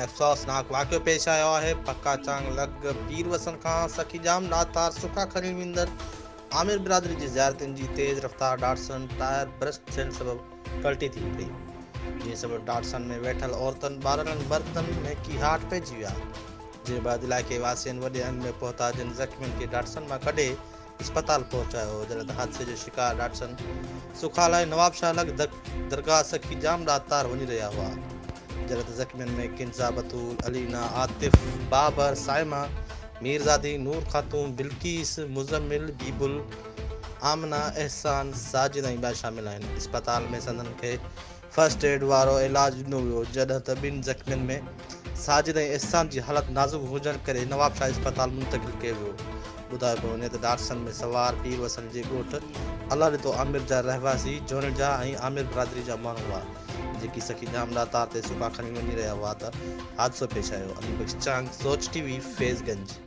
अफ़सोसनाक वाक़ियो पेश आयो आहे। पक्का चांग लॻ पीर वसन खां सखीजाम नातार सुखा खणी वेंदड़ आमिर बिरादरी जी ज़ियारतुनि जी तेज़ रफ़्तार डाटसन टायर ब्रस्ट थियण सबबि पलटी थी पई। जीअं सबबि डाटसन में वेठल औरतुनि ॿारनि बर्तन में कीहाट पइजी विया। जे बाद इलाइक़े वासियुनि वॾे अंग में पहुता जिन ज़ख़्मियुनि खे डाटसन मां कढे अस्पताल पहुचायो। जल्द हादसे जो शिकार डाटसन सुखा लाइ नवाबशाह लॻ दरगाह सखीजाम ॾातार वञी रहिया हुआ। जल्द ज़ख़्मियुनि में किंज़ा बतूल, अलीना, आतिफ, बाबर, साइमा, मीरज़ादी, नूर ख़ातून, बिल्किस, मुज़म्मिल, बीबुल, आमना, एहसान, साजिद ऐं ॿिया शामिल आहिनि। अस्पताल में संदनि खे फर्स्ट एड वारो इलाज ॾिनो वियो, जॾहिं त ॿिनि ज़ख़्मियुनि में साजिद ऐं एहसान जी हालत नाज़ुक हुजण करे नवाबशाह अस्पताल मुंतक़िल कयो वियो। ॿुधायो पियो वञे त डाटसन में सवार पीर वसन जे ॻोठ अला ॾितो आमिर जा रहवासी जोनजा ऐं आमिर बिरादरी जा माण्हू हुआ, जेकी सखीजाम ॾातार ते सुखा खणी वञी रहिया हुआ त हादसो पेश आयो। अली बख्श चांग, सोच टीवी, फैज़गंज।